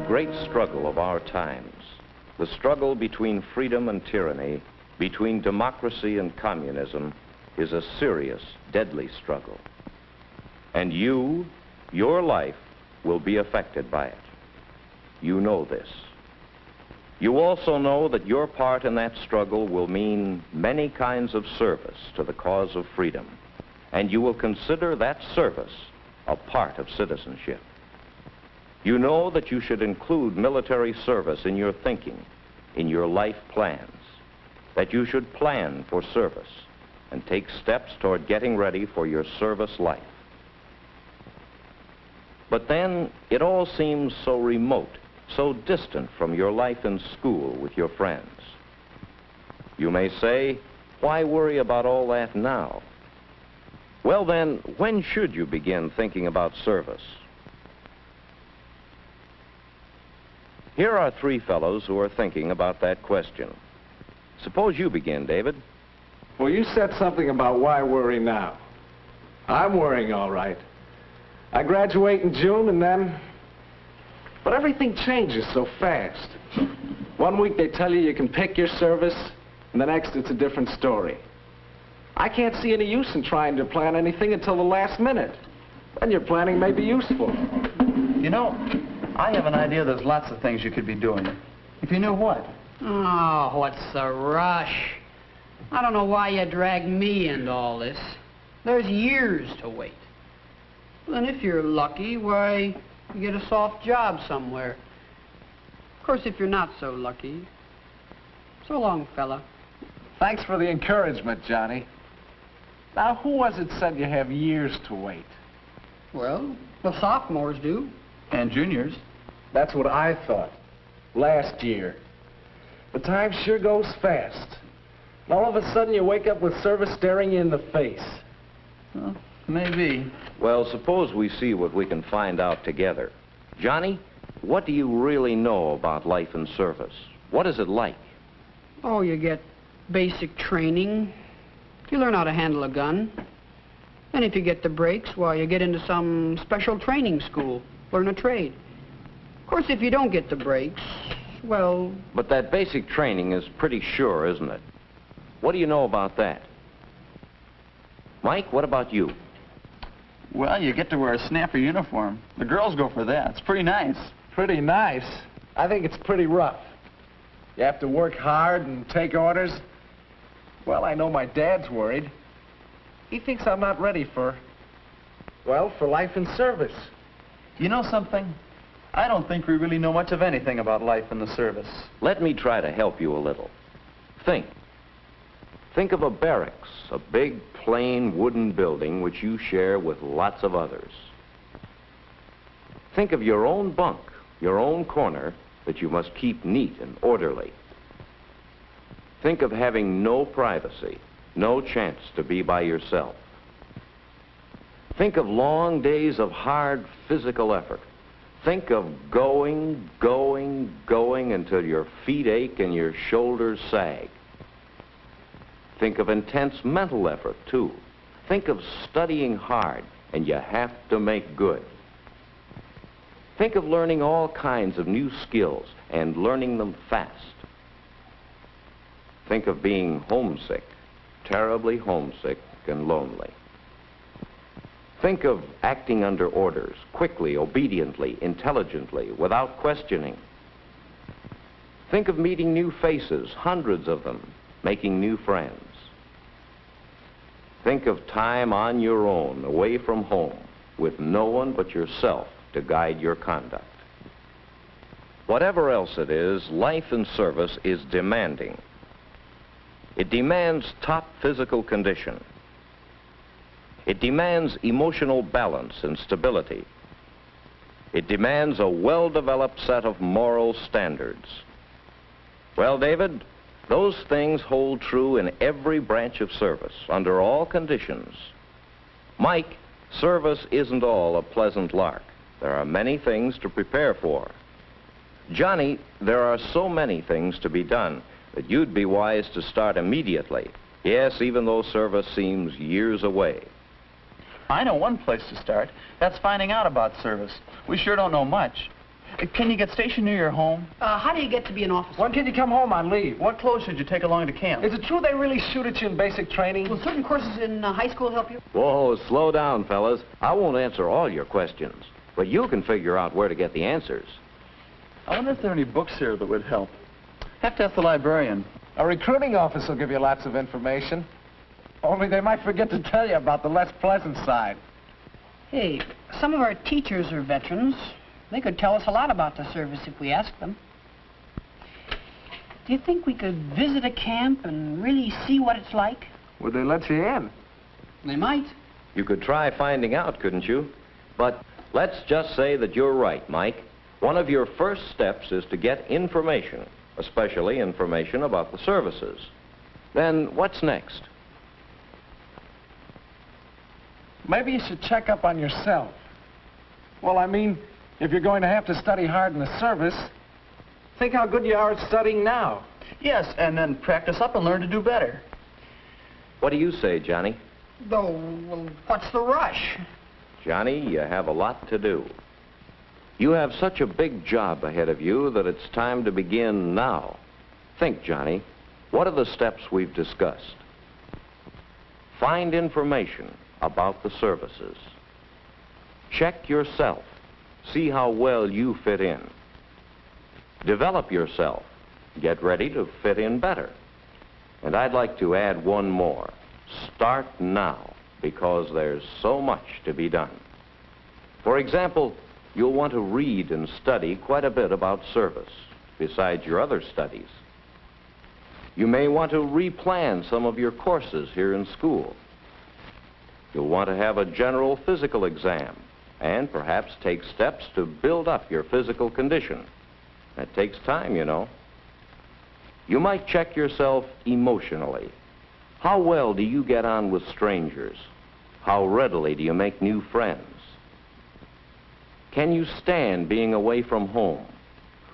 Great struggle of our times, the struggle between freedom and tyranny, between democracy and communism, is a serious, deadly struggle. And your life, will be affected by it. You know this. You also know that your part in that struggle will mean many kinds of service to the cause of freedom, and you will consider that service a part of citizenship. You know that you should include military service in your thinking, in your life plans, that you should plan for service and take steps toward getting ready for your service life. But then it all seems so remote, so distant from your life in school with your friends. You may say, why worry about all that now? Well then, when should you begin thinking about service? Here are three fellows who are thinking about that question. Suppose you begin, David. Well, you said something about why worry now. I'm worrying, all right. I graduate in June and then... But everything changes so fast. One week they tell you you can pick your service, and the next it's a different story. I can't see any use in trying to plan anything until the last minute. Then your planning may be useful. You know, I have an idea there's lots of things you could be doing. If you knew what. Oh, what's the rush? I don't know why you drag me into all this. There's years to wait. Then if you're lucky, why, you get a soft job somewhere. Of course, if you're not so lucky, so long, fella. Thanks for the encouragement, Johnny. Now, who was it said you have years to wait? Well, the sophomores do. And juniors. That's what I thought. Last year. The time sure goes fast. And all of a sudden you wake up with service staring you in the face. Well, maybe. Well, suppose we see what we can find out together. Johnny, what do you really know about life in service? What is it like? Oh, you get basic training. You learn how to handle a gun. And if you get the breaks, why, you get into some special training school. Learn a trade. Of course, if you don't get the breaks, well... But that basic training is pretty sure, isn't it? What do you know about that? Mike, what about you? Well, you get to wear a snapper uniform. The girls go for that. It's pretty nice. Pretty nice? I think it's pretty rough. You have to work hard and take orders. Well, I know my dad's worried. He thinks I'm not ready for life in service. You know something? I don't think we really know much of anything about life in the service. Let me try to help you a little. Think. Think of a barracks, a big, plain, wooden building which you share with lots of others. Think of your own bunk, your own corner that you must keep neat and orderly. Think of having no privacy, no chance to be by yourself. Think of long days of hard physical effort. Think of going until your feet ache and your shoulders sag. Think of intense mental effort, too. Think of studying hard, and you have to make good. Think of learning all kinds of new skills and learning them fast. Think of being homesick, terribly homesick and lonely. Think of acting under orders, quickly, obediently, intelligently, without questioning. Think of meeting new faces, hundreds of them, making new friends. Think of time on your own, away from home, with no one but yourself to guide your conduct. Whatever else it is, life in service is demanding. It demands top physical condition. It demands emotional balance and stability. It demands a well-developed set of moral standards. Well, David, those things hold true in every branch of service, under all conditions. Mike, service isn't all a pleasant lark. There are many things to prepare for. Johnny, there are so many things to be done that you'd be wise to start immediately. Yes, even though service seems years away. I know one place to start. That's finding out about service. We sure don't know much. Can you get stationed near your home? How do you get to be an officer? When can you come home on leave? What clothes should you take along to camp? Is it true they really shoot at you in basic training? Will certain courses in high school help you? Whoa, slow down, fellas. I won't answer all your questions, but you can figure out where to get the answers. I wonder if there are any books here that would help. Have to ask the librarian. A recruiting office will give you lots of information. Only they might forget to tell you about the less pleasant side. Hey, some of our teachers are veterans. They could tell us a lot about the service if we asked them. Do you think we could visit a camp and really see what it's like? Would they let you in? They might. You could try finding out, couldn't you? But let's just say that you're right, Mike. One of your first steps is to get information, especially information about the services. Then what's next? Maybe you should check up on yourself. Well, I mean, if you're going to have to study hard in the service, think how good you are at studying now. Yes, and then practice up and learn to do better. What do you say, Johnny? Though, well, what's the rush? Johnny, you have a lot to do. You have such a big job ahead of you that it's time to begin now. Think, Johnny, what are the steps we've discussed? Find information about the services. Check yourself. See how well you fit in. Develop yourself. Get ready to fit in better. And I'd like to add one more. Start now, because there's so much to be done. For example, you'll want to read and study quite a bit about service, besides your other studies. You may want to replan some of your courses here in school. You'll want to have a general physical exam and perhaps take steps to build up your physical condition. That takes time, you know. You might check yourself emotionally. How well do you get on with strangers? How readily do you make new friends? Can you stand being away from home?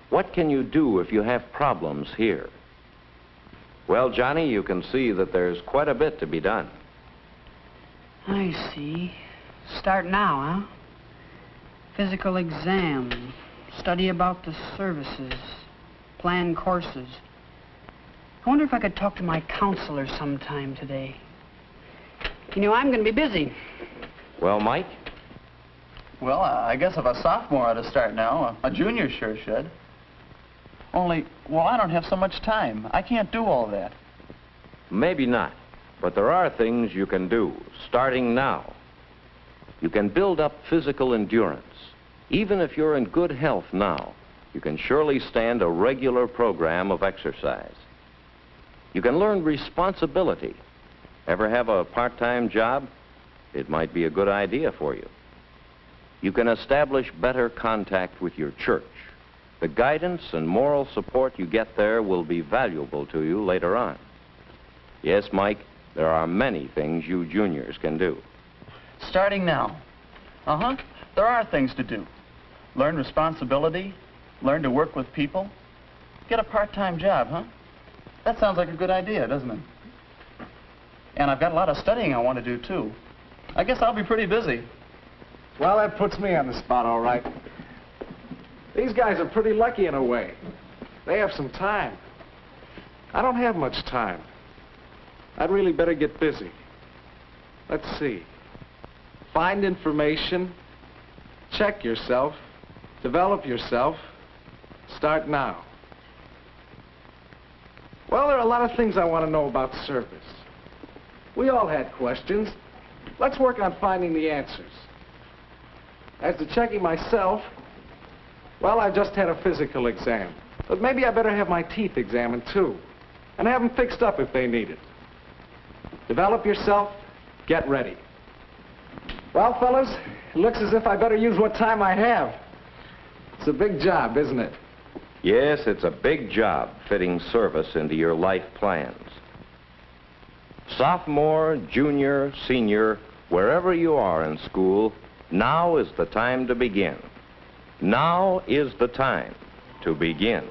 What can you do if you have problems here? Well, Johnny, you can see that there's quite a bit to be done. I see. Start now, huh? Physical exam, study about the services, plan courses. I wonder if I could talk to my counselor sometime today. You know, I'm going to be busy. Well, Mike? Well, I guess if a sophomore ought to start now, a junior sure should. Only, well, I don't have so much time. I can't do all that. Maybe not, but there are things you can do, starting now. You can build up physical endurance. Even if you're in good health now, you can surely stand a regular program of exercise. You can learn responsibility. Ever have a part-time job? It might be a good idea for you. You can establish better contact with your church. The guidance and moral support you get there will be valuable to you later on. Yes, Mike, there are many things you juniors can do. Starting now. Uh-huh. There are things to do. Learn responsibility, learn to work with people, get a part-time job, huh? That sounds like a good idea, doesn't it? And I've got a lot of studying I want to do, too. I guess I'll be pretty busy. Well, that puts me on the spot, all right. These guys are pretty lucky in a way. They have some time. I don't have much time. I'd really better get busy. Let's see. Find information, check yourself, develop yourself, start now. Well, there are a lot of things I want to know about service. We all had questions. Let's work on finding the answers. As to checking myself, well, I've just had a physical exam. But maybe I better have my teeth examined, too. and have them fixed up if they need it. Develop yourself, get ready. Well, fellas, it looks as if I better use what time I have. It's a big job, isn't it? Yes, it's a big job fitting service into your life plans. Sophomore, junior, senior, wherever you are in school, now is the time to begin. Now is the time to begin.